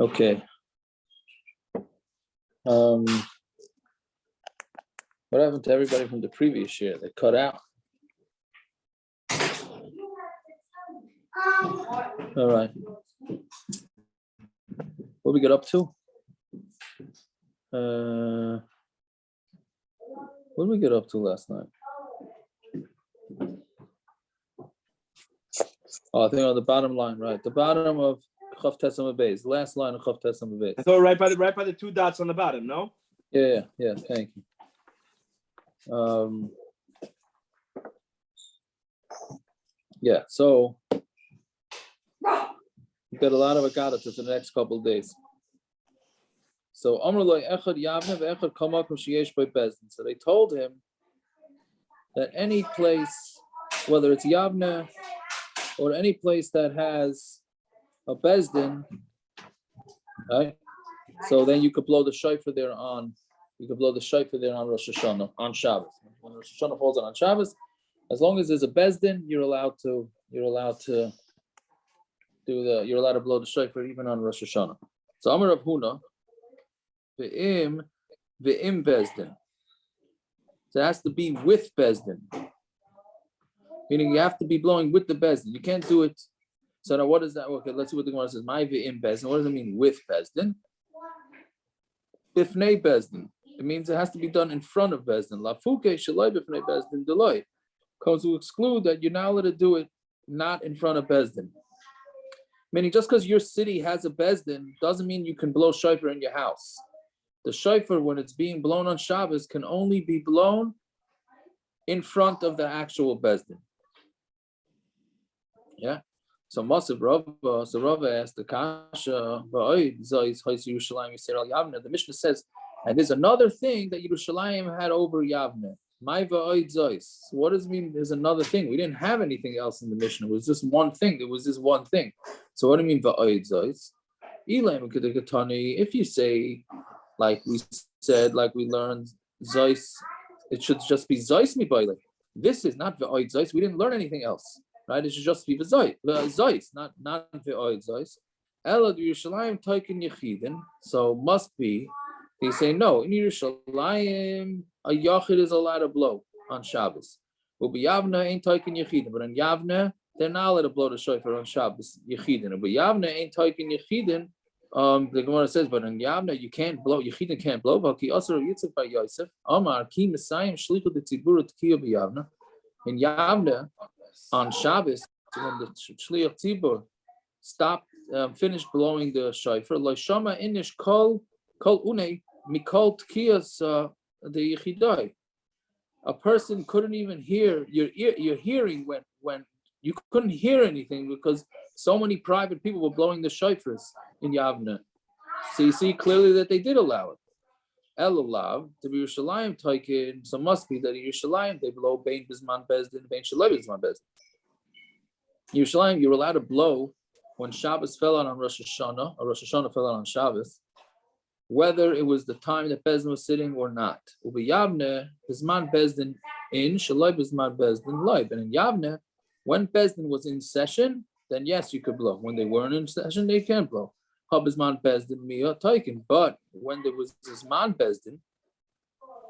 Okay. What happened to everybody from the previous year? They cut out. All right. What we get up to? What did we get up to last night? Oh, I think on the bottom line, right? The bottom of Chaf Tesam Beis, last line of Chaf Tesam Beis. I thought right by the two dots on the bottom, no? Yeah. Thank you. Yeah. So we've got a lot of Agadatas for the next couple of days. So Amrullah Echad Yavne ve'Echad Kama Sheyesh by Bezdin. So they told him that any place, whether it's Yavne or any place that has a Bezdin, right? So then you could blow the shofar there on. You could blow the shofar there on Rosh Hashanah on Shabbos. When Rosh Hashanah falls on Shabbos, as long as there's a Bezdin, you're allowed to blow the shofar even on Rosh Hashanah. So Amar Rav Huna, ve'im Bezdin. So it has to be with Bezdin, meaning you have to be blowing with the Bezdin. You can't do it. So now what is that? Okay, let's see what the Gemara says. My ve'im Bezdin. What does it mean with Bezdin? Bifnei Bezdin. It means it has to be done in front of Bezdin. Lafuke shalai bifnei Bezdin deloi. Comes to exclude that you're not allowed to do it not in front of Bezdin. Meaning just because your city has a Bezdin doesn't mean you can blow shofar in your house. The shofar, when it's being blown on Shabbos, can only be blown in front of the actual Bezdin. Yeah. So Masav Rava, asked the Kasha, the Mishna says, and there's another thing that Yerushalayim had over Yavne. What does it mean there's another thing? We didn't have anything else in the Mishnah. It was just one thing. There was this one thing. So what do you mean va'oid zois? If you say, like we said, like we learned, zois, it should just be zois mibaylik. This is not va'oid zois. We didn't learn anything else, right? It should just be zois, not va'oid zois. Elad Yerushalayim Teiku yechidin. So must be. They say no. In Yerushalayim, a yachid is allowed to blow on Shabbos. But Yavne ain't Teiku yechidin. But in Yavne, they're not allowed to blow the shofar on Shabbos yechidin. But Yavne ain't Teiku yechidin. The Gemara says, but in Yavne you can't blow. Yechidin can't blow. But ki asur yitzak by Yosef. Amar ki Messiah shlichut the tzibur t'kiya b'Yavne. In Yavne on Shabbos, when the shliach tzibur finished blowing the shofar, lo shama inish kol unei mikol tkiyas the yechidai. A person couldn't even hear your hearing when you couldn't hear anything because so many private people were blowing the shofars in Yavne. So you see clearly that they did allow it. Lulav to be Yerushalayim Teiku, so must be that in Yerushalayim they blow bein bisman bezdin, bein shalai bisman bezdin. Yerushalayim, you're allowed to blow when Shabbos fell out on Rosh Hashanah, or Rosh Hashanah fell out on Shabbos, whether it was the time that Bezdin was sitting or not. Ubi Yavne, bisman bezdin in, shalai bisman bezdin live. And in Yavne, when Bezdin was in session, then yes, you could blow. When they weren't in session, they can't blow. Habizman Bezdin Mia Teikin. But when there was this man Bezdin,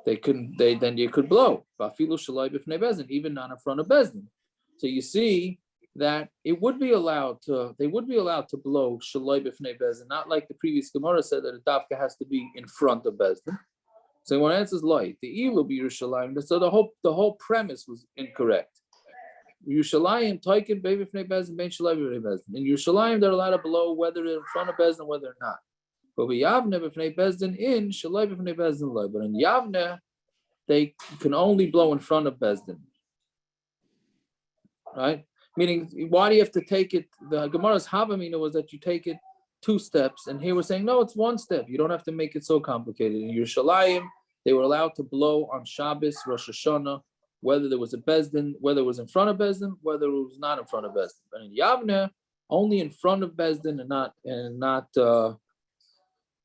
then you could blow. Bafilu Shalai Bifnei Bezdin, even not in front of Bezdin. So you see that they would be allowed to blow Shalai Bifnei Bezdin, not like the previous Gemara said that a dafka has to be in front of Bezdin. So when answers light, the Ilu be Yerushalayim. So the whole premise was incorrect. Yerushalayim Teikin Befnei Bezdin Bein Shalai Bifnei Bezdin. In Yerushalayim they're allowed to blow whether they're in front of Bezdin, whether or not. But with Yavne Bifnei Bezdin in Shalai Bifnei Bezdin Lai. But in Yavne they can only blow in front of Bezdin. Right? Meaning, why do you have to take it? The Gemara's Havamina was that you take it 2 steps, and here we're saying no, it's 1 step. You don't have to make it so complicated. In Yerushalayim, they were allowed to blow on Shabbos, Rosh Hashanah, whether there was a Bezdin, whether it was in front of Bezdin, whether it was not in front of Bezdin. But in Yavne, only in front of Bezdin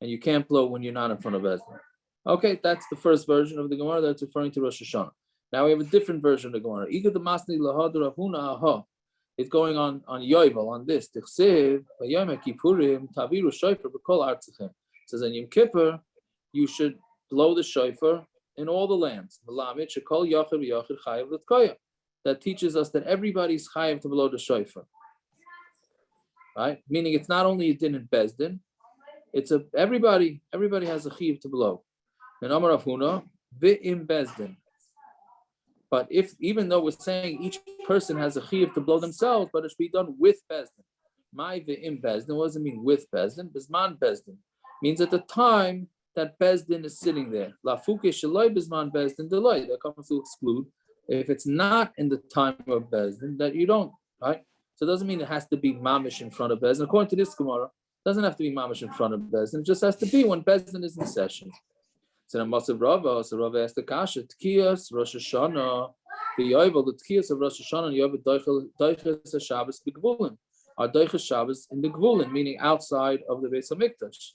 and you can't blow when you're not in front of Bezdin. Okay, that's the first version of the Gemara that's referring to Rosh Hashanah. Now we have a different version of the Gemara. It's going on yovel, on this. It says on Yom Kippur, you should blow the shofar in all the lands. That teaches us that everybody's chayav to blow the shofar. Right? Meaning it's not only a din in Bezdin, it's everybody has a chayav to blow. And Amar Rav Huna, v'im Bezdin. But even though we're saying each person has a chayav to blow themselves, but it should be done with Bezdin. My v'im Bezdin, what does it mean with Bezdin? Bisman Bezdin means at the time that Bezdin is sitting there. La fuke shaloi bisman Bezdin delay. That comes to exclude if it's not in the time of Bezdin that you don't, right? So it doesn't mean it has to be mamish in front of Bezdin. According to this Gemara, it doesn't have to be mamish in front of Bezdin. It just has to be when Bezdin is in session. So Rava asked the kasha, Tkiyas, Rosh Hashanah, the yovel, the Tkiyas of Rosh Hashanah, and yovel Deichas Shabbos begvulin, are Deichas Shabbos in the gvulin, meaning outside of the beis hamikdash.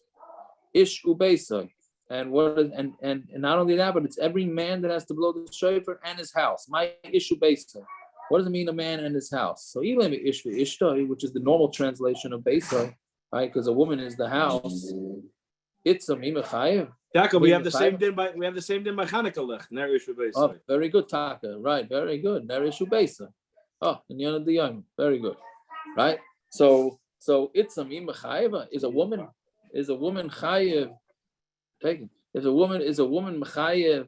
Ish ubeisai, and not only that, but it's every man that has to blow the shofar and his house. My ish ubeisai. What does it mean, a man and his house? So ilim ish v'ishtoi, which is the normal translation of beisai, right? Because a woman is the house. It's a mimachayev. Taka, we have the same din by Chanukah lech. Oh, very good, Taka. Right, very good. Nerishu Beisa. Oh, in Yonah the Yomi. Very good. Right? So it's a mimachayev. Is a woman chayev? If a woman chayev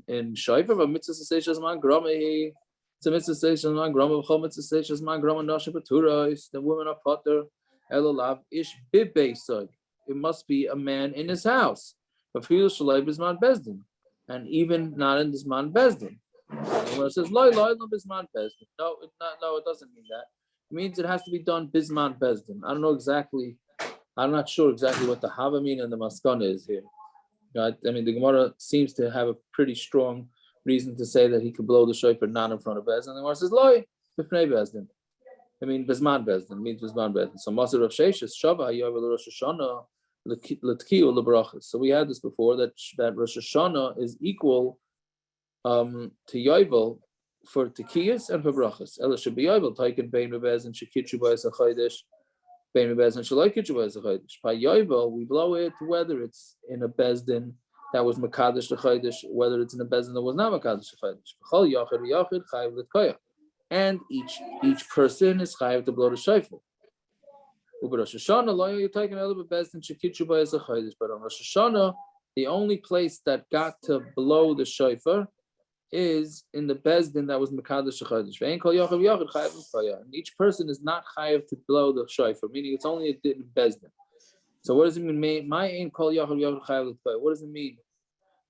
in shofar, but mitzvah says man grama. It's a mitzvah says man grama. B'chol mitzvah says man grama nashim b'turos. The women are potter. Lulav ish bibeisog. It must be a man in his house. But bisman bezdin, and even not in this man bezdin. When it says loy bisman bezdin, no, it doesn't mean that. It means it has to be done bisman bezdin. I'm not sure exactly what the hava and the maskana is here. Right? I mean, the Gemara seems to have a pretty strong reason to say that he could blow the shofar not in front of bezdin. And the Gemara says loy b'fnei bezdin. I mean, bisman bezdin means bisman bezdin. So Maser Rav Sheshes Shava Yovel Rosh Hashanah. So we had this before that Rosh Hashanah is equal to yovel for tekiyas and for brachas. Ela should be yovel taken bein beis and shekitchu beis achaydish, bein beis and shalokitchu beis achaydish. By yovel we blow it whether it's in a bezdin that was makadosh achaydish, whether it's in a bezdin that was not makadosh achaydish. B'chol yachid v'yachid chayav l'tkoyah, and each person is chayav to blow the shofar. But on Rosh Hashanah, the only place that got to blow the shofar is in the bezdin that was mekadosh shechadish. And each person is not chayav to blow the shofar, meaning it's only a din bezdin. So what does it mean? What does it mean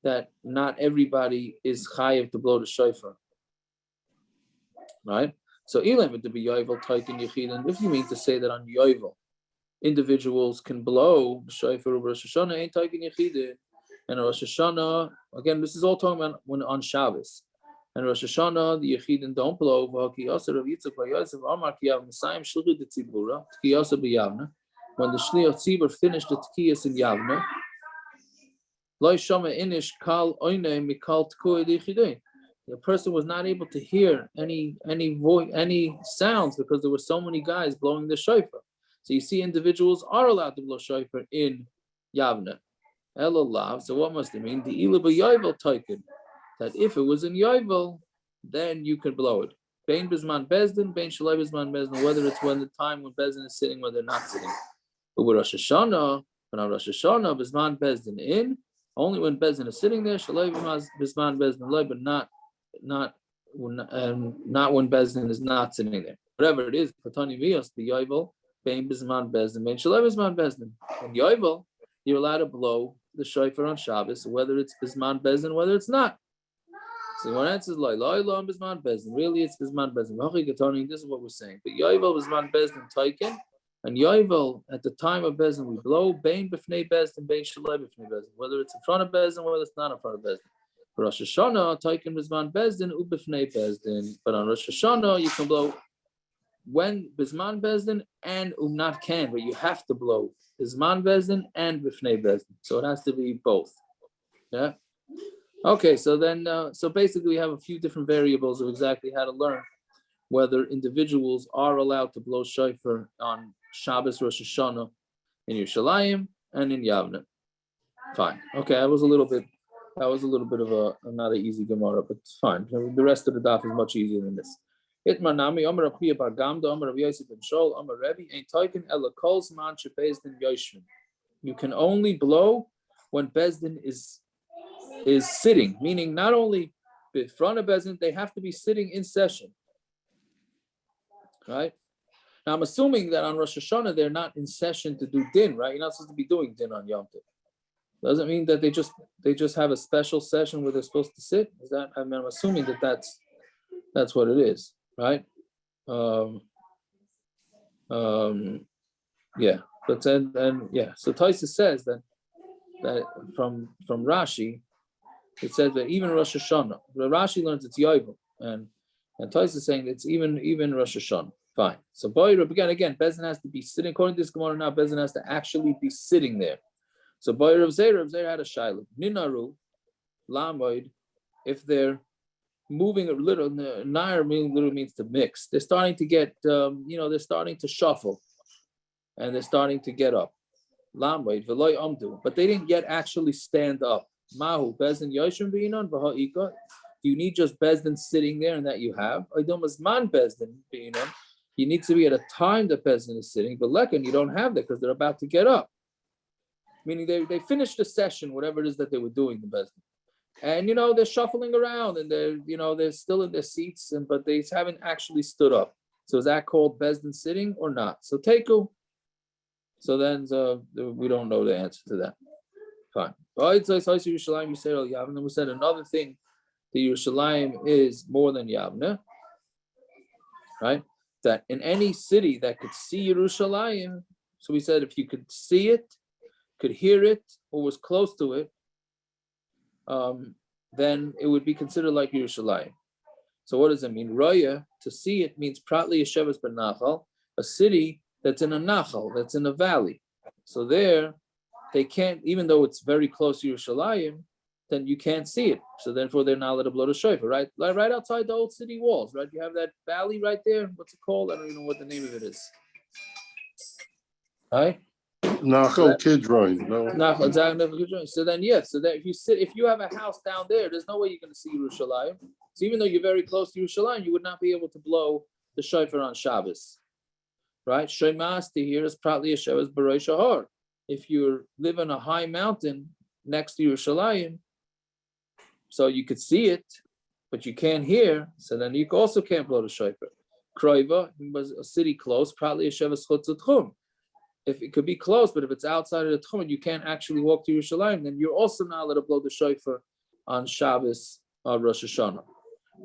that not everybody is chayav to blow the shofar? Right? So ilim to be yovel taikin yechidin. If you mean to say that on yovel, individuals can blow the shofar over Rosh Hashanah, ain't taking yechidin. And Rosh Hashanah, again, this is all talking about when on Shabbos. And Rosh Hashanah, the yechidin don't blow. When the Shliach Tzibur finished the Tkiyas in Yavna, the person was not able to hear any voice, any sounds, because there were so many guys blowing the shofar. So you see, individuals are allowed to blow shofar in Yavna. Lulav. So what must it mean? The Ilaba Yovel Teiku, that if it was in Yovel, then you could blow it. Bein bisman bezdin, bein shalai bisman bezdin, whether it's when the time when bezdin is sitting, when they're not sitting. But with Rosh Hashanah, when on Rosh Hashanah, bisman bezdin in, only when bezdin is sitting there, shalai bisman bezdin loy, but not when bezdin is not sitting there. Whatever it is, patani vios the Yovel. Bein bisman bezdin, bein shalai bisman bezdin. In yovel, you're allowed to blow the shofar on Shabbos, whether it's bisman bezdin, whether it's not. So one answer is loy bisman bezdin. Really, it's bisman bezdin. This is what we're saying. But yovel bisman bezdin taiken, and yovel at the time of bezdin we blow bein b'fnei bezdin, bein shalai b'fnei bezdin. Whether it's in front of bezdin, whether it's not in front of bezdin. For Rosh Hashanah, taiken bisman bezdin ub'fnei bezdin. But on Rosh Hashanah, you can blow when bisman bezdin and not can, but you have to blow bisman bezdin and b'fnei bezdin. So it has to be both. Yeah. Okay, so then, so basically we have a few different variables of exactly how to learn whether individuals are allowed to blow shofar on Shabbos, Rosh Hashanah, in Yerushalayim and in Yavne. Fine. Okay, that was a little bit of a not an easy Gemara, but it's fine. The rest of the daf is much easier than this. Itmanami Amar Apiya Bar Gamda Amar Rav Yosef ben Shol Amar Rebbe Ein Teiku Ela Kol Zman Shebezdin Yoshvin. You can only blow when Bezdin is sitting, meaning not only in front of Bezdin, they have to be sitting in session. Right? Now I'm assuming that on Rosh Hashanah they're not in session to do din, right? You're not supposed to be doing din on Yom Tov. Doesn't mean that they just have a special session where they're supposed to sit. Is that? I mean, I'm assuming that that's what it is, right? Yeah. But then yeah. So Teiku says that from Rashi, it says that even Rosh Hashanah, Rashi learns it's yovel, and Teiku is saying it's even Rosh Hashanah. Fine. So again, Bezdin has to be sitting. According to this Gemara now, Bezdin has to actually be sitting there. So Boy Rav Zera had a shaila. Ninaru, Lamoid, if they're moving a little, Nair literally means to mix. They're starting to get, they're starting to shuffle, and they're starting to get up. Lamoid, Veloy Amdu, but they didn't yet actually stand up. Mahu, Bezdin Yoshim Beinon, V'ha'ika. Do you need just Bezdin sitting there and that you have? Oidomas Man Bezdin Beinon. You need to be at a time that Bezdin is sitting, but Lekan, you don't have that because they're about to get up. Meaning they finished the session, whatever it is that they were doing, the Bezdin. And they're shuffling around and they're still in their seats, but they haven't actually stood up. So is that called Bezdin sitting or not? So Teiku. So then we don't know the answer to that. Fine. And then we said another thing, the Yerushalayim is more than Yavne, right? That in any city that could see Yerushalayim, so we said if you could see it, could hear it, or was close to it, then it would be considered like Yerushalayim. So what does it mean? Raya, to see it, means Pratli Yeshevas ben Nachal, a city that's in a Nachal, that's in a valley. So there, they can't, even though it's very close to Yerushalayim, then you can't see it. So therefore, they're not allowed to blow the shofar, right? Like right outside the old city walls, right? You have that valley right there. What's it called? I don't even know what the name of it is. Right? Nachal Kidron. No. So then, yes. So that if you have a house down there, there's no way you're going to see Yerushalayim. So even though you're very close to Yerushalayim, you would not be able to blow the shofar on Shabbos, right? Shemas to here is probably a Shabbos B'rei Shahar. If you live on a high mountain next to Yerushalayim, so you could see it, but you can't hear. So then you also can't blow the shofar. Kroiva was a city close, probably a Shabbos Chutzatchum. If it could be close, but if it's outside of the Tchum and you can't actually walk to Yerushalayim, then you're also not allowed to blow the shofar on Shabbos or Rosh Hashanah.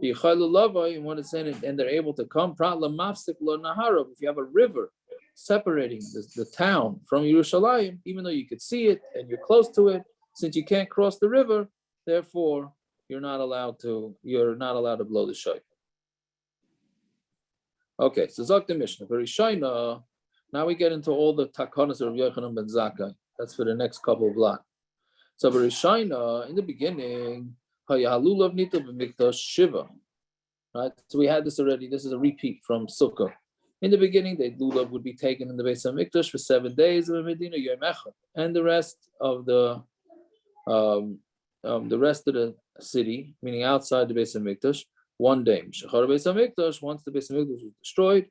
And what it's saying, and they're able to come. If you have a river separating the town from Yerushalayim, even though you could see it and you're close to it, since you can't cross the river, therefore you're not allowed to blow the shofar. Okay, so Zok the Mishna. Very Shaina. Now we get into all the takanas of Yochanan Ben zakai. That's for the next couple of blocks. So in the beginning, Lulav nito b'mikdash shiva. Right? So we had this already. This is a repeat from Sukkah. In the beginning, the Lulav would be taken in the beis hamikdash for 7 days of Medina Yom Echad, and the rest of the city, meaning outside the beis hamikdash, 1 day. Shachar beis hamikdash. Once the beis hamikdash was destroyed,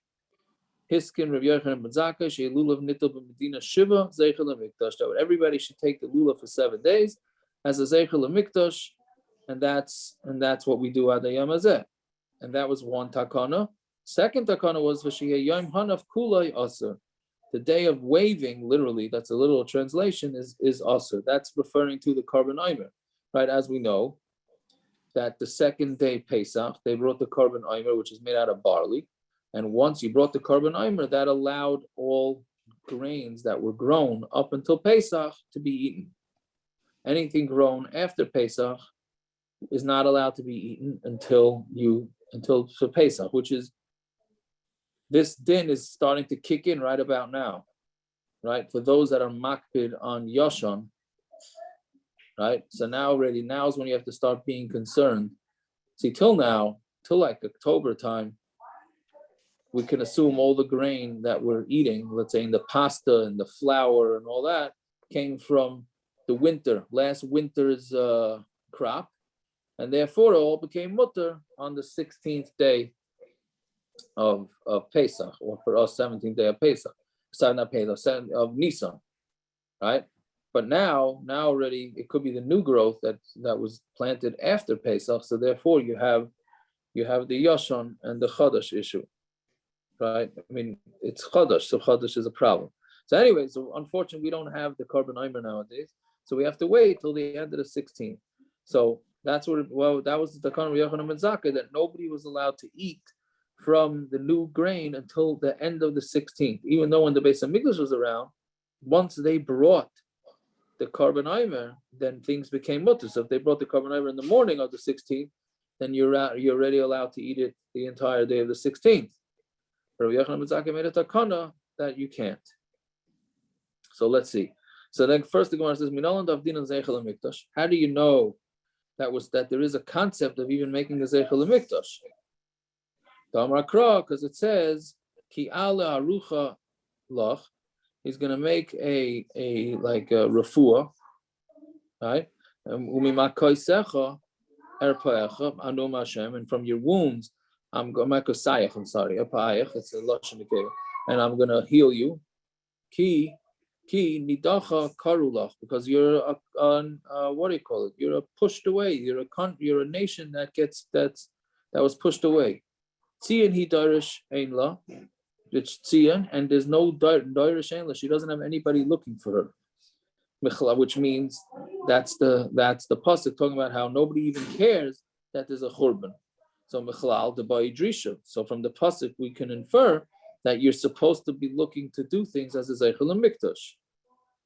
Hiskin Rav Yochanan Ben zakai she Lulav nito b'Medina shiva zeichel hamikdash. That everybody should take the Lulav for 7 days as a zeichel hamikdash, and that's what we do ad hayom hazeh. And that was one takana. Second takana was v'shiyeh yom hanav kulay aser. The day of waving, literally, that's a literal translation, is aser. That's referring to the korban omer, right? As we know, that the second day Pesach, they brought the korban omer, which is made out of barley. And once you brought the korban omer, that allowed all grains that were grown up until Pesach to be eaten. Anything grown after Pesach is not allowed to be eaten until for Pesach, which is, this din is starting to kick in right about now, right? For those that are makpid on Yashon, right? So now is when you have to start being concerned. See, till like October time, we can assume all the grain that we're eating, let's say in the pasta and the flour and all that, came from the last winter's crop, and therefore it all became mutter on the 16th day of Pesach, or for us, 17th day of Pesach, not Pesach, of Nissan, right? But now already it could be the new growth that was planted after Pesach, so therefore you have the Yashon and the Chadash issue, right? I mean, it's Chadash, so Chadash is a problem. So anyway, so unfortunately we don't have the churban omer nowadays, so we have to wait till the end of the 16th. So that's that was the kind of Yochanan Ben that nobody was allowed to eat from the new grain until the end of the 16th. Even though when the beis hamikdash was around, once they brought the churban omer, then things became mutter. So if they brought the churban omer in the morning of the 16th, then you're already allowed to eat it the entire day of the 16th. But Yochanan Ben made a takana that you can't. So let's see. So then first the Gemara says, how do you know that there is a concept of even making the zeichel hamikdash? Because it says, Ki ala arucha lach, he's going to make a refuah, right? And from your wounds, I'm sorry, it's a lashon, and I'm going to heal you. Ki nidacha karulach, because you're what do you call it? You're pushed away. You're a nation that was pushed away. Tzion he darish ein la, it's tzion, and there's no darish ein la. She doesn't have anybody looking for her. Which means that's the Passuk talking about how nobody even cares that there's a churban. So mechalal the ba'idrisha. So from the Passuk we can infer that you're supposed to be looking to do things as a zeichel hamikdash,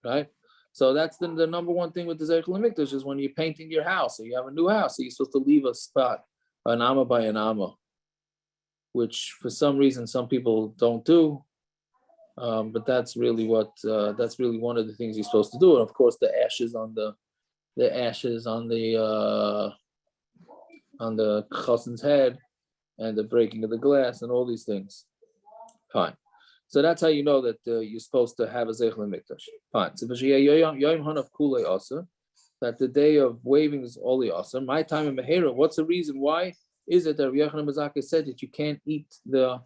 right? So that's the number one thing with the zeichel hamikdash is when you're painting your house or you have a new house, so you're supposed to leave a spot, an amma by an amma, which for some reason some people don't do. But that's really one of the things you're supposed to do. And of course, the ashes on the chassan's head, and the breaking of the glass, and all these things. Fine. So that's how you know that you're supposed to have a zeichel hamikdash. Fine. So that the day of waving is only awesome. My time in Mehera. What's the reason? Why is it that Yochanan Ben said that you can't eat the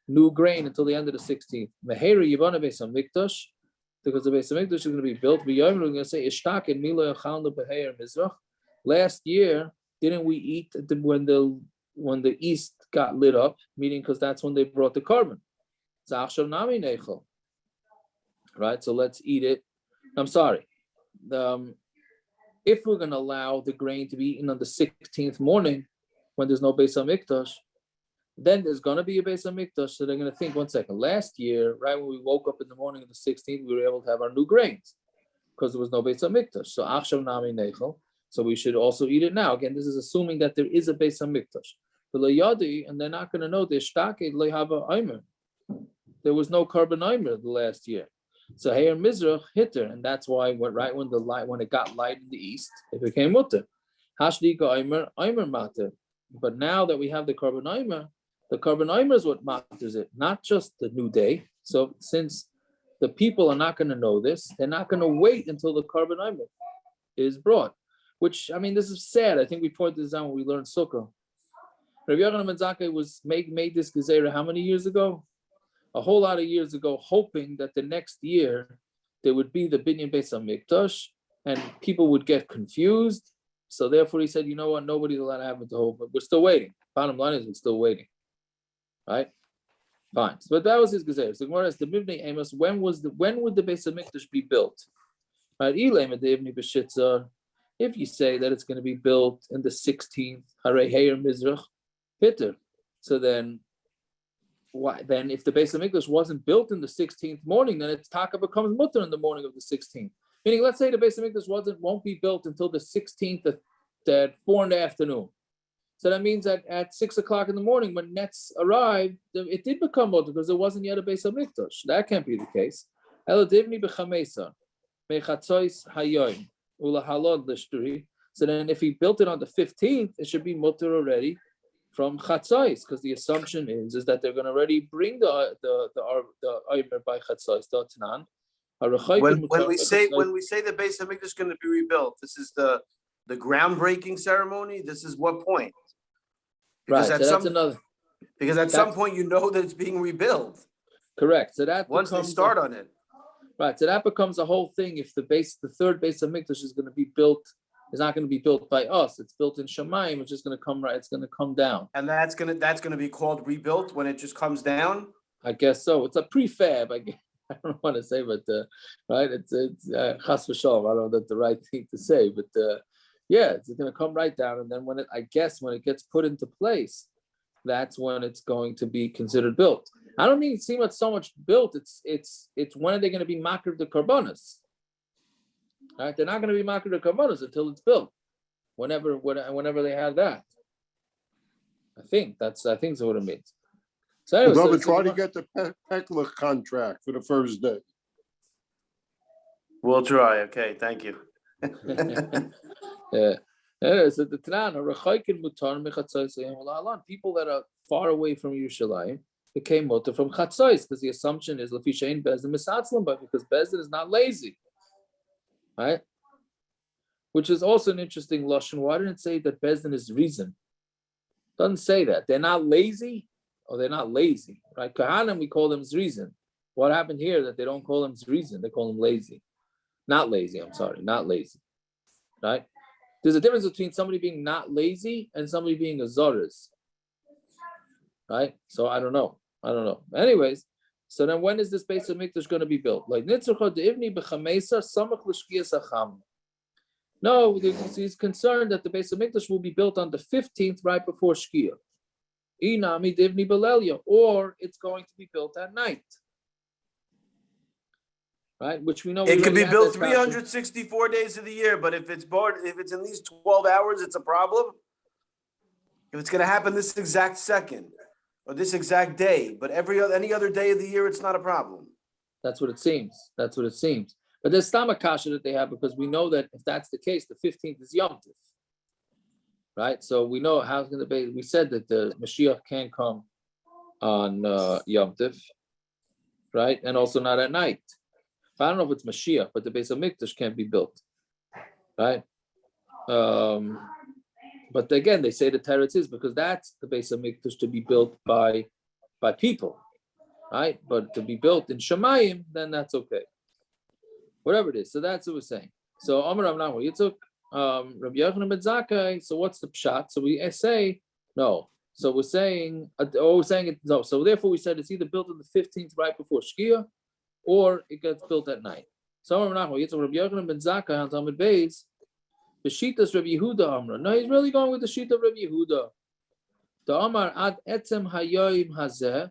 new grain until the end of the 16th? Mehera yibana beis hamikdash, because the beis hamikdash is going to be built. We're going to say ishtak and mila yachal beheir mizrach. Last year, didn't we eat when the east got lit up? Meaning, because that's when they brought the churban. Right, so let's eat it. I'm sorry. If we're going to allow the grain to be eaten on the 16th morning, when there's no beis hamikdash, then there's going to be a beis hamikdash. So they're going to think, one second, last year, right when we woke up in the morning of the 16th, we were able to have our new grains because there was no beis hamikdash. So achshav nami nechel. So we should also eat it now. Again, this is assuming that there is a beis hamikdash. And they're not going to know there was no churban omer the last year. So Heir Mizrach hitter, and that's why when it got light in the east, it became mutter. Hashdika omer matter. But now that we have the churban omer is what matters it, not just the new day. So since the people are not going to know this, they're not going to wait until the churban omer is brought. Which, I mean, this is sad. I think we pointed this out when we learned sukkah. Rabbi Yochanan Ben was made this gezerah how many years ago? A whole lot of years ago, hoping that the next year there would be the binyan beis hamikdash and people would get confused. So therefore he said, you know what, nobody's allowed to have it to hope, but we're still waiting. Bottom line is we're still waiting. Right? Fine. So, but that was his gezerah. So Gemara asks, the Mibnei Amos, when would the beis hamikdash be built? Right? If you say that it's going to be built in the 16th, Harei Heir Mizrach, Hitter. So then, why? Then if the beis hamikdash wasn't built in the 16th morning, then its taka becomes mutter in the morning of the 16th. Meaning, let's say the beis hamikdash won't be built until the 16th at 4 in the afternoon. So that means that at 6 o'clock in the morning, when nets arrived, it did become mutter because there wasn't yet a beis hamikdash. That can't be the case. Eladivni b'chamesa mechatzois hayoim ulahalod lishturi. So then, if he built it on the 15th, it should be mutter already from chatzais, because the assumption is that they're going to already bring the omer by chatzais the tanan. When we say the beis hamikdash is going to be rebuilt, this is the groundbreaking ceremony. This is what point? Because right. So that's another. Because at some point you know that it's being rebuilt. Correct. So that once they start on it. Right. So that becomes a whole thing. If the third beis hamikdash is going to be built, it's not going to be built by us. It's built in Shemayim, which is going to come right. It's going to come down. And that's going to be called rebuilt when it just comes down. I guess so. It's a prefab. I don't want to say, but right. It's chas v'shalom. I don't know if that's the right thing to say, but yeah, it's going to come right down. And then when it gets put into place, that's when it's going to be considered built. I don't think it seems so much built. It's when are they going to be makir the karbanos? Right, they're not going to be makir the karbanos until it's built. Whenever they have that, I think that's what it means. So anyway, try to get the Pekla contract for the first day. We'll try. Okay, thank you. Yeah. So the Tanan people that are far away from Yerushalayim became mutar from chatzos, because the assumption is lefishain bezdin misatzlim, but because bezdin is not lazy, right? Which is also an interesting lashon. Why didn't it say that bezdin is reason? Doesn't say that they're not lazy, or they're not lazy, right? Kahanim we call them zrizin. What happened here that they don't call them zrizin? They call them lazy, not lazy. I'm sorry, not lazy, right? There's a difference between somebody being not lazy and somebody being a zoris, right? So I don't know. Anyways, so then when is this beis hamikdash going to be built? Like nitzrucha deivni b'chamesa samach l'shkiyas hacham. No, he's concerned that the beis hamikdash will be built on the 15th, right before shkiyah. Inami deivni b'lelia, or it's going to be built at night. Right, which we know it could be built 364 days of the year, but if it's in these 12 hours, it's a problem. If it's going to happen this exact second or this exact day, but any other day of the year, it's not a problem. That's what it seems. But there's stamakasha that they have, because we know that if that's the case, the 15th is Yom Tov, right? So we know how it's going to be. We said that the Mashiach can't come on Yom Tov, right, and also not at night. I don't know if it's Mashiach, but the beis hamikdash can't be built, right? But again, they say the teretz is because that's the beis hamikdash to be built by people, right? But to be built in Shemayim, then that's okay. Whatever it is. So that's what we're saying. So Amar Rav Nachman Yitzchak, Rabbi Yochanan Ben Zakai. So what's the pshat? So we say no. So we're saying, no. So therefore we said it's either built on the 15th, right before Shkia, or it gets built at night. So Rabbi Yochanan Ben Zakai on Talmud beis, the Shitas Rabbi Yehuda Amra. No, he's really going with the Shita of Rabbi Yehuda. The Amar ad etzem hayoyim hazeh,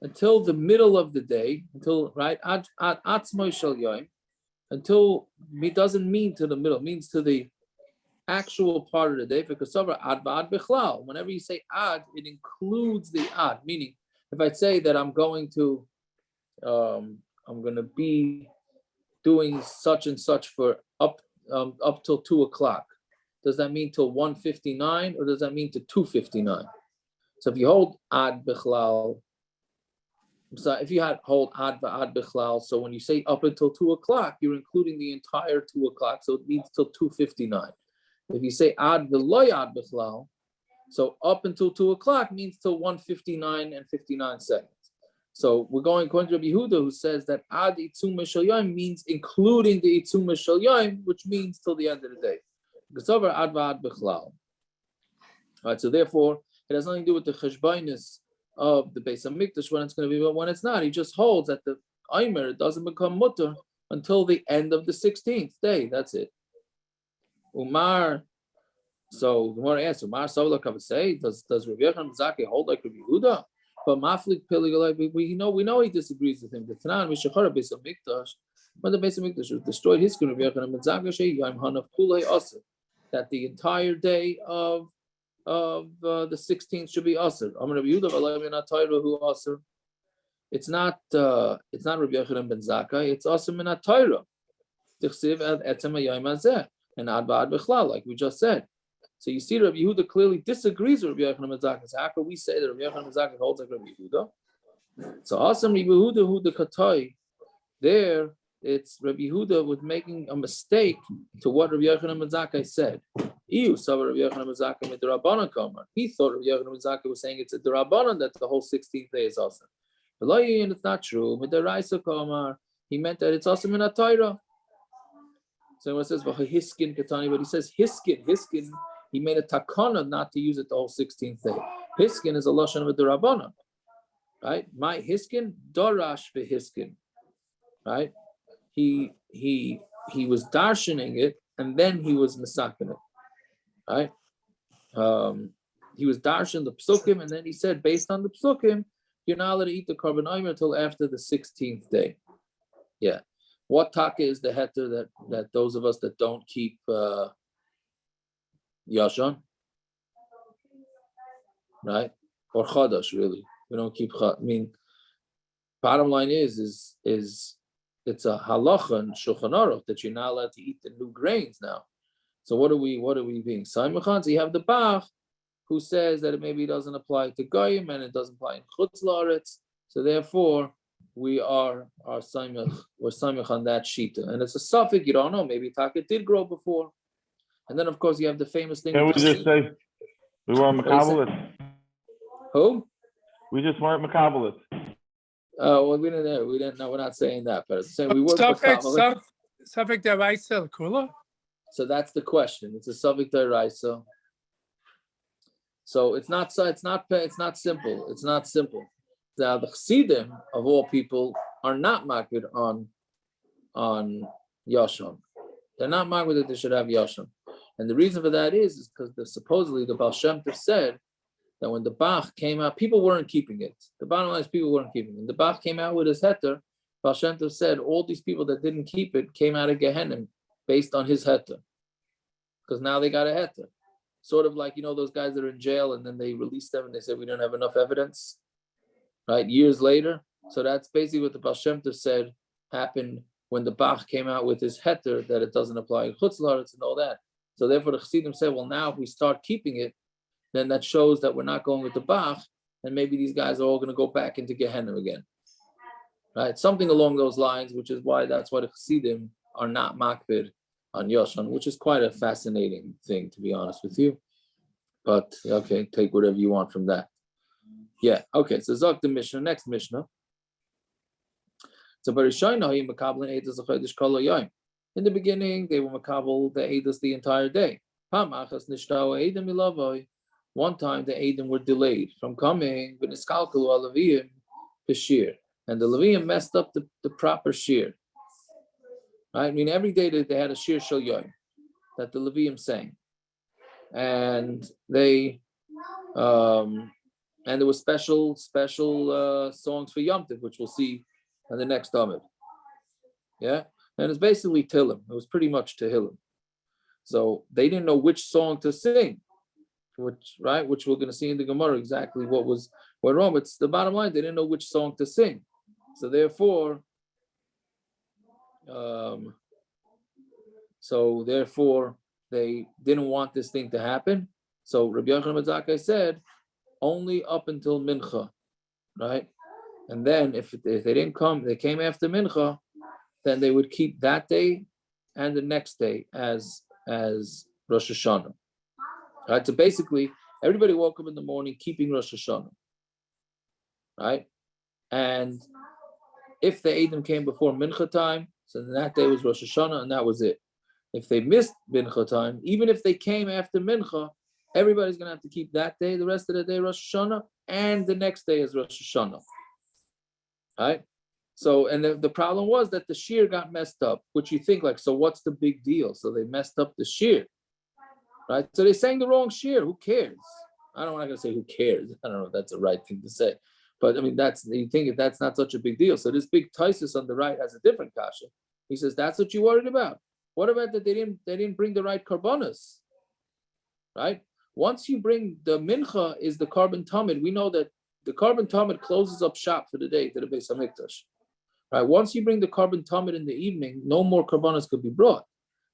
until the middle of the day, until right ad atzmoi shel yoyim, until it doesn't mean to the middle, it means to the actual part of the day. Because ad ba'ad bichlal. Whenever you say ad, it includes the ad. Meaning, if I say that I'm going to be doing such and such for up till 2:00. Does that mean till 1:59 or does that mean to 2:59? So if you hold ad bichlal, so if you hold ad bichlal, so when you say up until 2:00, you're including the entire 2:00. So it means till 2:59. If you say ad v'loy ad bichlal, so up until 2:00 means till 1:59 and 59 seconds. So we're going according to Rabbi Yehuda, who says that ad itzuma shel yom means including the itzuma shel yom, which means till the end of the day. Because over ad v'ad bichlal. All right, so therefore, it has nothing to do with the cheshbainis of the beis hamikdash when it's going to be, but when it's not, he just holds that the aimer doesn't become mutter until the end of the 16th day. That's it. Umar. So the more answer, Umar Savla Kavasei, does Rabbi Yochanan Zakai hold like Rabbi Yehuda? But Maflik Pili, we know he disagrees with him. The Tanan Mishachara beis hamikdash, when the beis hamikdash was destroyed, his Rabbi Yochanan Ben Zakai Yom Hanav Kulei Aser, that the entire day of the 16th should be Aser. Amar Rabbi Yehuda v'alayim atayra hu Aser. It's not Rabbi Yochanan Ben Zakai. It's Aser min atayra. Tichsiv ad etzem hayom hazeh. and ad ba'ad b'chlal, like we just said. So you see, Rabbi Yehuda clearly disagrees with Rabbi Yochanan Ben Zakkai. So how can we say that Rabbi Yochanan Ben Zakkai holds like Rabbi Yehuda? So Asam Rabbi Yehuda who the Katai, there it's Rabbi Yehuda with making a mistake to what Rabbi Yochanan Ben Zakkai said. He thought Rabbi Yochanan Ben Zakkai was saying it's a derabanan that the whole 16th day is awesome. And it's not true. He meant that it's awesome in a Torah. So it says hiskin katani, but he says hiskin. He made a takana not to use it the whole 16th day. Hiskin is a lashon of a derabanan, right? My hiskin dorash behiskin, right? He was darshaning it and then he was masakin it. Right? He was darshan the psukim, and then he said, based on the psukim, you're not allowed to eat the carbon omer until after the 16th day. Yeah. What taka is the heter that those of us that don't keep yashan, right? Or chadash, really. We don't keep. I mean, bottom line is it's a halacha and shulchan aruch that you're not allowed to eat the new grains now. So what are we being? So you have the Bach who says that it maybe doesn't apply to Goyim and it doesn't apply in Chutz La'aretz. So therefore, we're samich on that shita. And it's a suffix, you don't know. Maybe Taka did grow before. And then of course you have the famous thing. Can we just say we weren't Makabalit? Who? We just weren't Makabalit. Well, we didn't know. We're not saying that, but saying we were Makabalit. Suffix deraisa kula. So that's the question. It's a suffix deraisa. So it's not simple. It's not simple. Now the chassidim of all people are not makbid on yashan. They're not makbid that they should have yashan, and the reason for that is because supposedly the Baal Shem Tov said that when the Bach came out, people weren't keeping it. The bottom line is people weren't keeping it. The Bach came out with his heter. Baal Shem Tov said all these people that didn't keep it came out of Gehenna based on his heter, because now they got a heter. Sort of like, those guys that are in jail and then they release them and they say we don't have enough evidence, right? Years later. So that's basically what the Baal Shem Tov said happened when the Bach came out with his heter, that it doesn't apply in Chutz La'aretz and all that. So therefore the Chassidim said, well, now if we start keeping it, then that shows that we're not going with the Bach, and maybe these guys are all going to go back into Gehenna again, right? Something along those lines, which is why the Chassidim are not makbid on Yoshan, which is quite a fascinating thing, to be honest with you. But okay, take whatever you want from that. Yeah, okay, so Zok the Mishnah, next Mishnah. So in the beginning, they were makabel the Eidos the entire day. One time the Eidim were delayed from coming, and the Levim messed up the proper shear. Right? I mean, every day they had a shir shel yoim that the Levim sang, and they and there were special songs for Yom Tov, which we'll see in the next Amid. Yeah, and it's basically Tillim. It was pretty much Tehillim. So they didn't know which song to sing, which we're going to see in the Gemara exactly what went wrong. But the bottom line, they didn't know which song to sing. So therefore, they didn't want this thing to happen. So Rabbi Yochanan Ben Zakkai said, only up until Mincha, right? And then if they didn't come, they came after Mincha, then they would keep that day and the next day as Rosh Hashanah. Right? So basically, everybody woke up in the morning keeping Rosh Hashanah. Right? And if the Eidim came before Mincha time, so then that day was Rosh Hashanah, and that was it. If they missed Mincha time, even if they came after Mincha, everybody's going to have to keep that day, the rest of the day, Rosh Hashanah, and the next day is Rosh Hashanah. Right? So, and the problem was that the shear got messed up, which you think so what's the big deal? So they messed up the shear. Right? So they sang the wrong shear. Who cares? I'm not going to say who cares. I don't know if that's the right thing to say. But I mean, you think that's not such a big deal. So this big Taisus on the right has a different kasha. He says, that's what you worried about. What about that they didn't bring the right karbanos? Right? Once you bring the mincha is the carbon tamid, we know that the carbon tamid closes up shop for the day to the beis hamikdash. Right? Once you bring the carbon tamid in the evening, no more karbanos could be brought.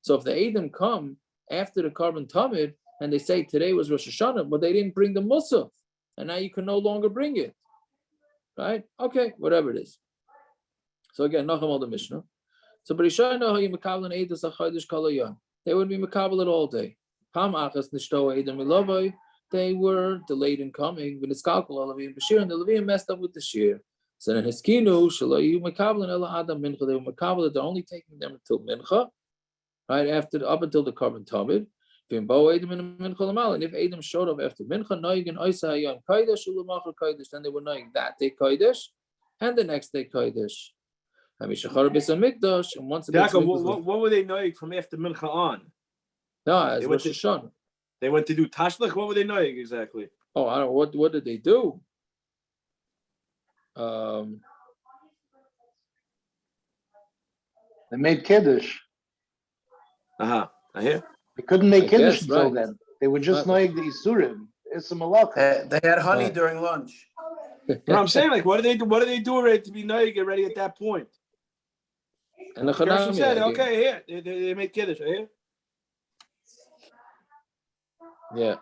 So if the Edom come after the carbon tamid and they say today was Rosh Hashanah, but they didn't bring the musaf, and now you can no longer bring it, right? Okay, whatever it is. So again, Nacham al the Mishnah. So they would be makabel it all day. They were delayed in coming, but it's calculated and the Levim messed up with the shear. So then his kinu shalayu makabel ela adam mincha. They were makabel. They're only taking them until mincha, right after up until the carbon tamid. And if Adam showed up after mincha, then they were knowing that day kodesh and the next day kodesh. And once what were they knowing from after mincha on? No, as Rosh Hashanah. They went to do tashlich. What were they knowing exactly? Oh, I don't know. What did they do? They made kiddush. I hear. They couldn't make I kiddush guess, until right. then. They were just Right. knowing the isurim. It's a malach. They had honey Right. during lunch. No, I'm saying, like, what do they do? What do they do already to be knowing get ready at that point? And the Gershon Chanami, said, I okay, here they made kiddush. Here. Yeah.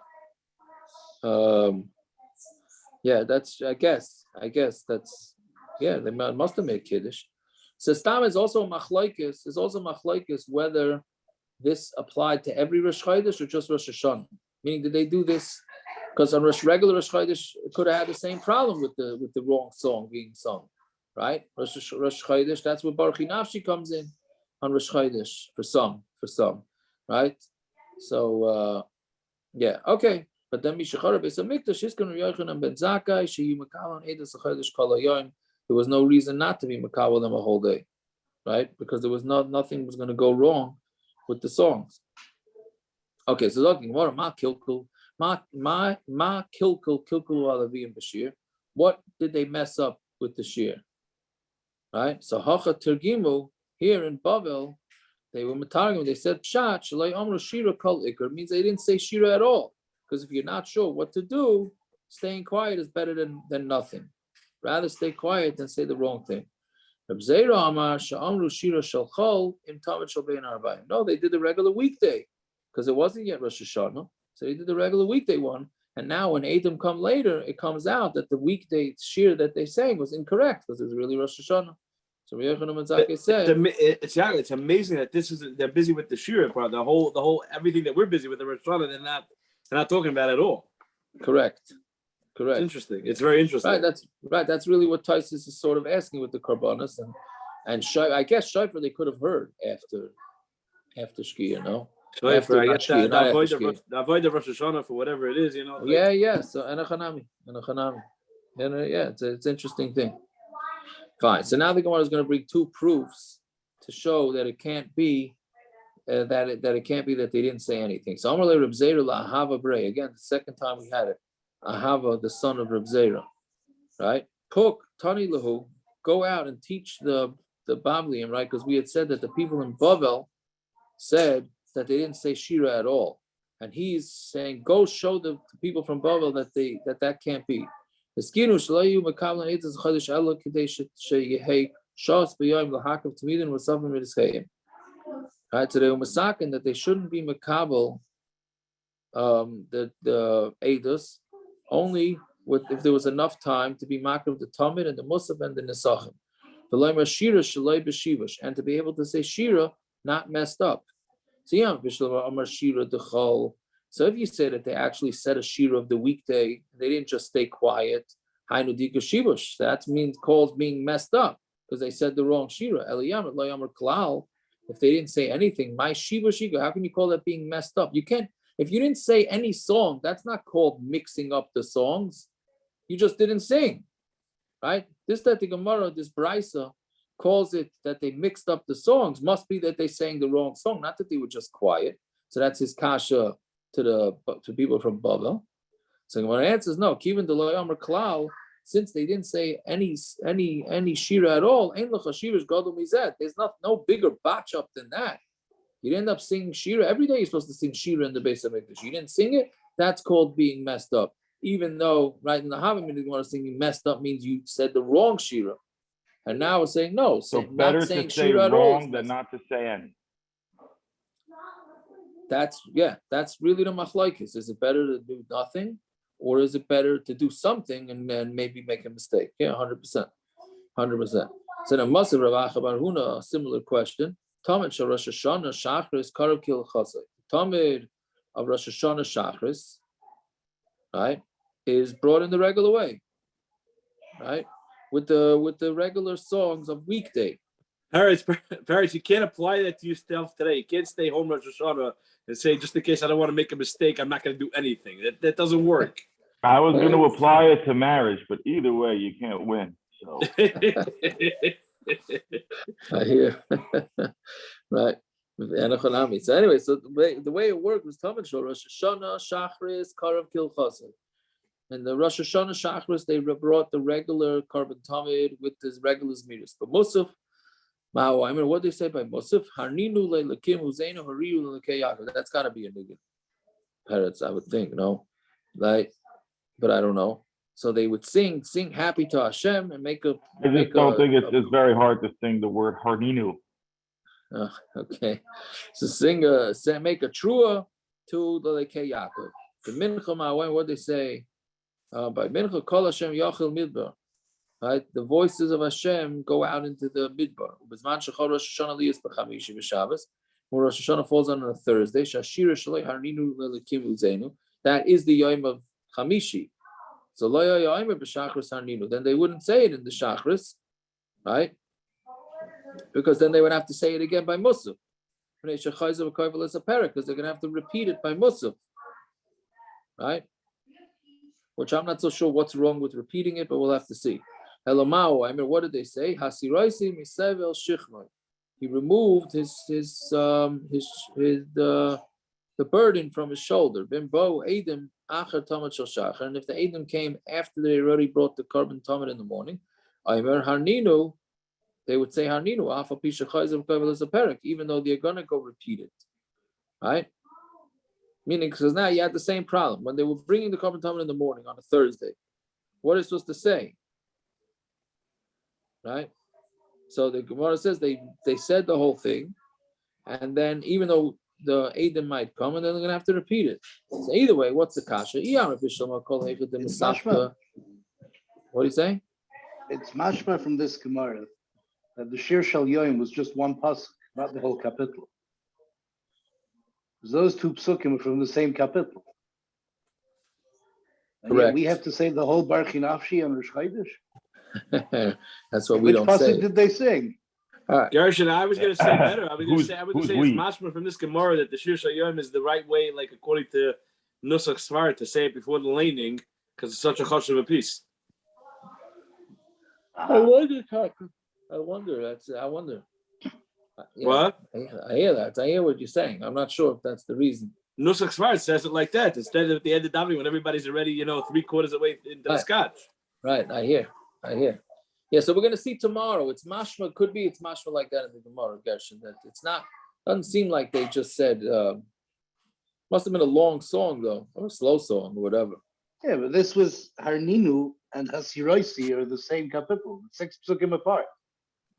Yeah, that's, I guess that's, yeah, they must have made Kiddush. So Stam is also machlokes, whether this applied to every Rosh Chodesh or just Rosh Hashanah. Meaning, did they do this? Because on regular Rosh Chodesh, it could have had the same problem with the wrong song being sung, right? Rosh Chodesh, that's where Baruch Nafshi comes in on Rosh Chodesh for some, right? So, yeah, okay. But then Mishachar beis hamikdash is going to Yochanan Ben zakai sheyu mekabel edas hachodesh kol hayom. There was no reason not to be mekabel them a whole day, right? Because there was nothing was going to go wrong with the songs. Okay, so looking what ma kilkul alavim b'shir. What did they mess up with the shir? Right. So hacha tergimu here in Bavel, they were matargim. They said pshat shalai amru shira kol ikar, means they didn't say shira at all. Because if you're not sure what to do, staying quiet is better than nothing. Rather stay quiet than say the wrong thing. No, they did the regular weekday because it wasn't yet Rosh Hashanah. So they did the regular weekday one. And now when Edom come later, it comes out that the weekday shir that they sang was incorrect because it was really Rosh Hashanah. So Yochanan Ben zakai said, it's amazing that they're busy with the shira part, the whole everything that we're busy with the Rosh Hashanah, they're not talking about it at all. Correct. It's interesting. It's very interesting. Right. That's really what Taisus is sort of asking with the karbanos and I guess shofar they could have heard after Shkia, no? Shofar, I not get Shkia, that. not after Shkia. Avoid the Rosh Hashanah for whatever it is, Like, Yeah. So anachanami. Yeah, it's an interesting thing. Fine. So now the Gemara is going to bring two proofs to show that it can't be that it can't be that they didn't say anything. So Amar le Reb Zera la Ahava Brei. Again, the second time we had it. Ahava, the son of Reb Zera, right? Cook Tani Lahu, go out and teach the Bablium, right? Because we had said that the people in Bavel said that they didn't say Shira at all, and he's saying, go show the people from Bavel that can't be. The skinu shalayu mekablan etas chodesh elo kidei sheyehei shas b'yom l'hakav tamidin v'savim v'dischayim. Right, so they were masakin that they shouldn't be makabel the edus only if there was enough time to be makabel the tamid and the musaf and the nisachim. The lema shira shalei b'shivash, and to be able to say shira not messed up. So yeah, amar shira dechol. So if you say that they actually said a shira of the weekday, they didn't just stay quiet. Hainu dika shivash. That means calls being messed up because they said the wrong shira. Eliyam lo yamar klal. If they didn't say anything, my shiva shiga, how can you call that being messed up? You can't, if you didn't say any song, that's not called mixing up the songs. You just didn't sing, right? This that the Gemara, this Brisa, calls it that they mixed up the songs, must be that they sang the wrong song, not that they were just quiet. So that's his kasha to people from Bavel. So the Gemara answers, no, Kivin de lo yamar klal, since they didn't say any shira at all, there's no bigger batch up than that. You end up singing shira every day. You're supposed to sing shira in the beis hamikdash. You didn't sing it. That's called being messed up. Even though right in the Havamid you want to sing messed up means you said the wrong shira, and now we're saying no. So not better saying to say shira at all wrong than not to say any. That's really the machlokes. Is it better to do nothing, or is it better to do something and then maybe make a mistake? Yeah, 100%. 100%. So the Masav Rav Acha Bar Huna, a similar question. Tamid shel Rosh Hashanah Shachris Karav Kil Chasei. Tamid of Rosh Hashanah Shachris, right, is brought in the regular way, right, with the regular songs of weekday. Paris, you can't apply that to yourself today. You can't stay home Rosh Hashanah and say, just in case I don't want to make a mistake, I'm not going to do anything. That doesn't work. I was going to apply it to marriage, but either way, you can't win. So. I hear. Right. So anyway, so the way it worked was Tamid Shel Rosh Hashanah Shachris Karav Kil Chasei. And the Rosh Hashanah Shachris, they brought the regular carbon tamid with this regular zmiris. But Musaf, I mean, what they say by Musaf, Harninu le'lekim uzeinu hariu le'lekei Yaakov. That's got to be a nigga. Parrots, I would think, no? Like, but I don't know. So they would sing happy to Hashem and make a. I just don't think it's very hard to sing the word Harninu. Okay, so make a trua to the lekei Yaakov. The mincha, what they say by mincha kol Hashem yachil midbar, right? The voices of Hashem go out into the midbar. B'zman shechol Rosh Hashanah liyas b'chamishi b'Shabbos. When Rosh Hashanah falls on a Thursday, shashira shalei harninu lelekim uzenu. That is the yom of Chamishi. So lo yom b'shachris harninu. Then they wouldn't say it in the shachris, right? Because then they would have to say it again by Musaf. Because they're going to have to repeat it by Musaf. Right? Which I'm not so sure what's wrong with repeating it, but we'll have to see. Helomao, I mean, what did they say? Hasiraisi misevel shichmai. He removed the burden from his shoulder. Bimbo Adam Achar Tamad Shel Shachar. And if the Adam came after they already brought the carbon tamid in the morning, Aimer Harninu, they would say Harninu, even though they're gonna go repeat it. Right? Meaning, because now you had the same problem. When they were bringing the carbon tamid in the morning on a Thursday, what are you supposed to say? Right? So the Gemara says they said the whole thing, and then even though the Adam might come, and then they're gonna have to repeat it. So either way, what's the kasha? It's mashma. What do you say? It's mashma from this Gemara that the Shir Shal Yoim was just one Passuk, not the whole kapitel. Those two psukim are from the same kapitel. Correct. We have to say the whole Barchi Nafshi on Rosh Chodesh. That's what we don't say. Which Passuk did they sing? All right. Gershon, I was going to say better. I was going to say it's mashma from this Gemara that the Shir Shal Yom is the right way, like according to Nusach Svar, to say it before the laning, because it's such a chosh of a piece. I wonder. What? I hear that. I hear what you're saying. I'm not sure if that's the reason. Nusach Svar says it like that. Instead of at the end of davening when everybody's already, 3/4 away into the scotch. Right. I hear. Yeah. So we're going to see tomorrow. It's mashma. Could be it's mashma like that in the Gemara, Gershon. That it's not. Doesn't seem like they just said. Must have been a long song though, or a slow song, or whatever. Yeah, but this was Harninu and Hasiroisi are the same kapitel, 6 psukim apart.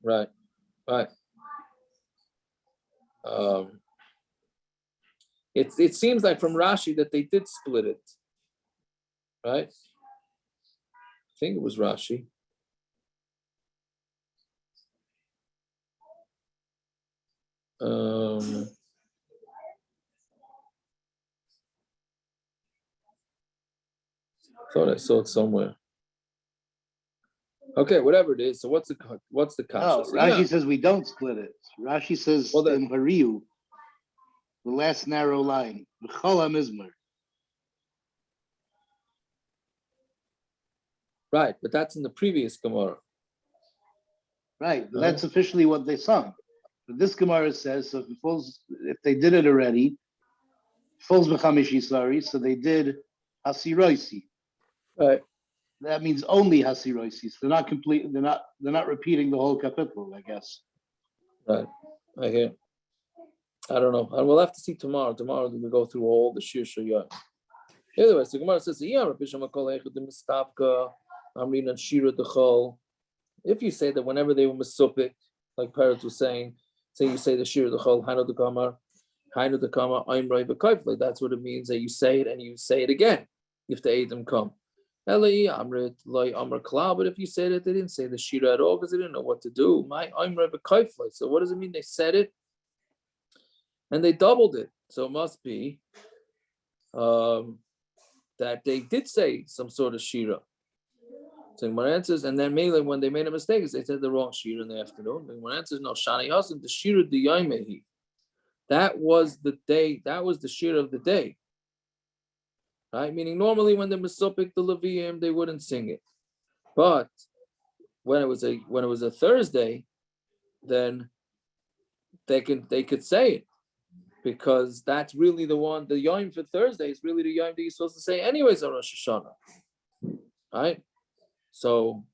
Right. It seems like from Rashi that they did split it. Right? I think it was Rashi. Thought I saw it somewhere. Okay, whatever it is. So what's the kasha? No, Rashi says we don't split it. Rashi says in Hariu, the last narrow line, B'chol HaMizmor. Right, but that's in the previous Gemara. Right, but that's officially what they sung. But this Gemara says, so if they did it already, falls b'chamishi, so they did Hasiroisi. Right. That means only Hasiroisi. So they're not complete. They're not repeating the whole kapitel, I guess. Right. I hear. I don't know. We'll have to see tomorrow. Tomorrow we go through all the Shir Shayot. Anyway, so Gemara says, if you say that whenever they were mesupik, like Parrot was saying, say you say the Shir the Chol Hano the Kamar, That's what it means that you say it and you say it again if the Edom come. But if you said it, they didn't say the shira at all because they didn't know what to do. So what does it mean? They said it and they doubled it. So it must be that they did say some sort of shira. So Gemara answers, and then mainly when they made a mistake, they said the wrong shira in the afternoon. The Gemara answers, no, shani hasn't the shira the yaimehi. That was the day. That was the shira of the day. Right? Meaning normally when the Mesopik, the Levium, they wouldn't sing it. But when it was a Thursday, then they could say it. Because that's really the one, the Yom for Thursday is really the Yom that you're supposed to say anyways on Rosh Hashanah. Right? So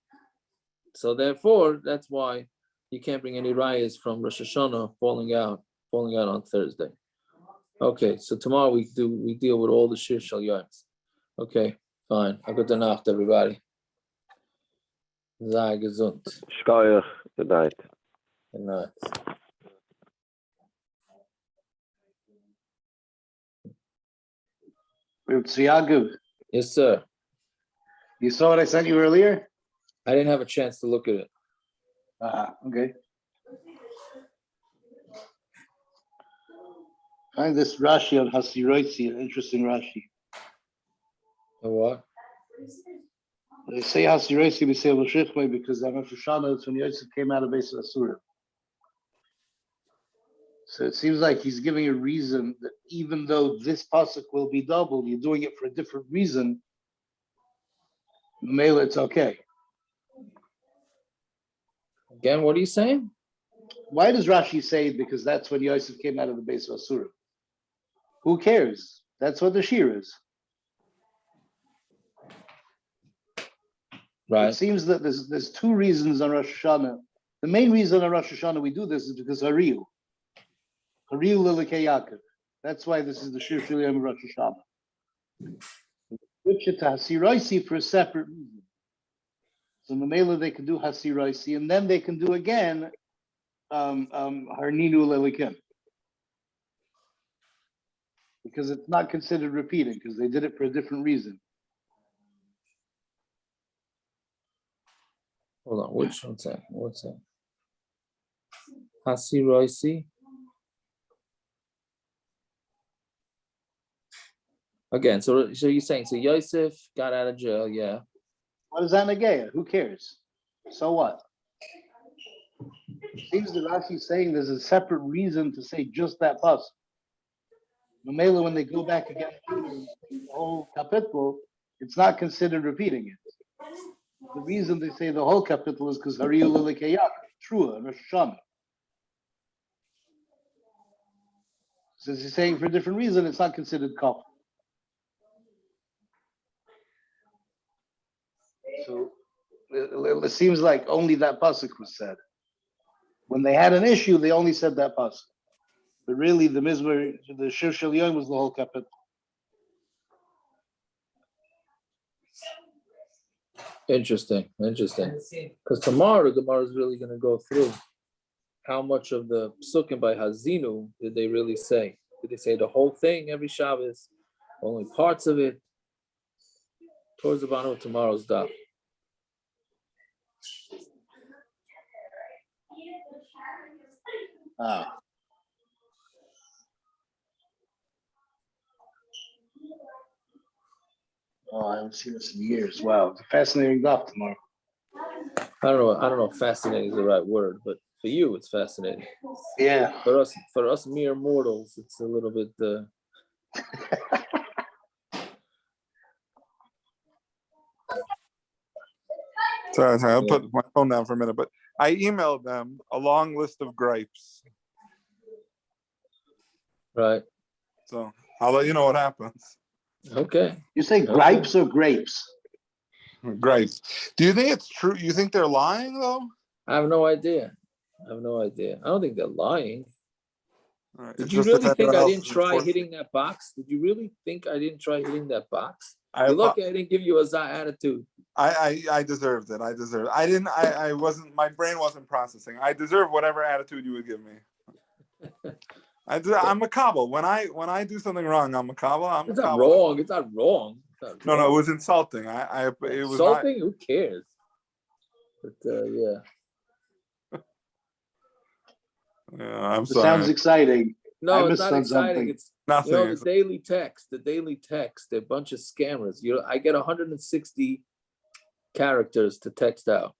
therefore, that's why you can't bring any rayas from Rosh Hashanah falling out on Thursday. Okay, so tomorrow we deal with all the Shir Shal Yoms. Okay, fine. A gute Nacht, everybody. Sei gesund. Shkoyach. Good night. Good night. Yes, sir. You saw what I sent you earlier? I didn't have a chance to look at it. Okay. Find this Rashi on Hasiroitzi, an interesting Rashi. What? They say Hasiroitzi, we say L'Shichmei because on Hashanah, it's when Yosef came out of beis Asura. So it seems like he's giving a reason that even though this Passuk will be doubled, you're doing it for a different reason. Mela, it's okay. Again, what are you saying? Why does Rashi say because that's when Yosef came out of the beis Asura? Who cares? That's what the shir is. Right. It seems that there's two reasons on Rosh Hashanah. The main reason on Rosh Hashanah we do this is because Hariu Lilakei Yaakov. That's why this is the shir shel Yom Rosh Hashanah. Switch it to Hasiraisi for a separate reason. So in the Mela they can do Hasiraisi, and then they can do again Harninu Lelikim. Because it's not considered repeating, because they did it for a different reason. Hold on, what's that? Hasiraisi. Again, so you're saying Yosef got out of jail, yeah. What is that Nageya? Who cares? So what? It seems that Rashi's saying there's a separate reason to say just that pasuk. Mamela, when they go back again to the whole kapitel, it's not considered repeating it. The reason they say the whole kapitel is because Hariyu Lilakei Yaakov, Trua, and Rosh Hashanah. Since he's saying for a different reason, it's not considered kaf. So it seems like only that pasuk was said. When they had an issue, they only said that pasuk. But really, the Mizmor, the Shir Shel Yom was the whole kapitel. Interesting. Because tomorrow the Gemara is really going to go through how much of the Psukim by Hazinu did they really say? Did they say the whole thing every Shabbos? Only parts of it? Towards the bottom of tomorrow's daf. Oh, I haven't seen this in years. Wow, it's a fascinating daf tomorrow. I don't know if fascinating is the right word, but for you it's fascinating. Yeah. For us mere mortals, it's a little bit Sorry, I'll put my phone down for a minute, but I emailed them a long list of gripes. Right. So I'll let you know what happens. Okay. You say gripes or grapes? Gripes. Do you think it's true? You think they're lying though? I have no idea. I don't think they're lying. Right. Did you really think I didn't try hitting that box? Did you really think I didn't try hitting that box? You're lucky I didn't give you a attitude. I deserved it. I wasn't, my brain wasn't processing. I deserve whatever attitude you would give me. I'm makabel. When I do something wrong, I'm makabel. It's not wrong. It's not wrong. No, it was insulting. It was insulting. Who cares? But yeah. Yeah, I'm It sorry. sounds exciting. No, I it's not missed exciting. something. It's Nothing. the daily text. They're a bunch of scammers. I get 160 characters to text out.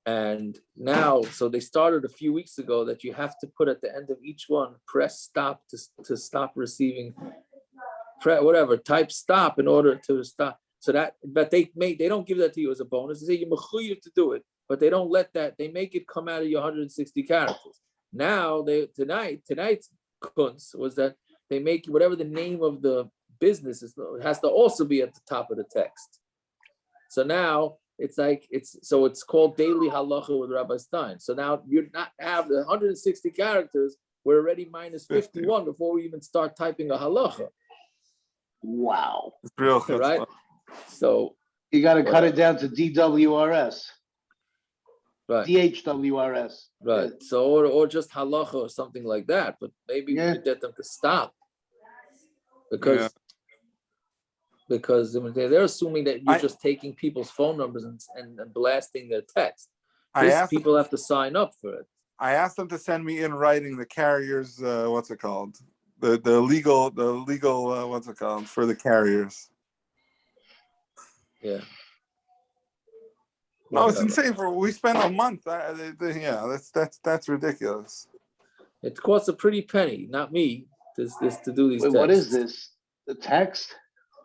And now, so they started a few weeks ago that you have to put at the end of each one, press stop to stop receiving, type stop in order to stop. So that, but they don't give that to you as a bonus. They say you're mechuyev to do it, but they don't let that, they make it come out of your 160 characters. Now, tonight's kunz was that they make whatever the name of the business is, it has to also be at the top of the text. So now, it's called daily halacha with Rabbi Stein. So now you're not have the 160 characters. We're already minus 51 before we even start typing a halacha. Wow. It's real, right? So you got to cut it down to DWRS. Right. DHWRS. Right. Yeah. So or just halacha or something like that. But maybe we could get them to stop because they're assuming that you're just taking people's phone numbers and blasting their text. People have to sign up for it. I asked them to send me in writing the carriers, what's it called? The legal, what's it called, for the carriers. Yeah. No, it's insane. We spend a month. That's ridiculous. It costs a pretty penny, not me, to do these texts. What is this? The text?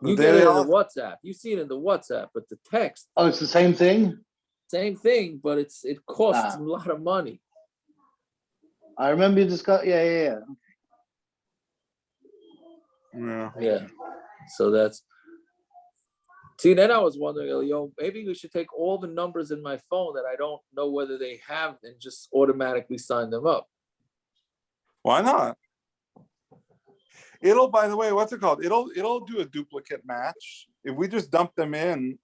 You get it in the WhatsApp. You see it in the WhatsApp, but the text. Oh, it's the same thing? Same thing, but it costs a lot of money. I remember you discussed. Yeah. Yeah. So that's. See, then I was wondering, maybe we should take all the numbers in my phone that I don't know whether they have and just automatically sign them up. Why not? It'll, by the way, what's it called? It'll do a duplicate match. If we just dump them in,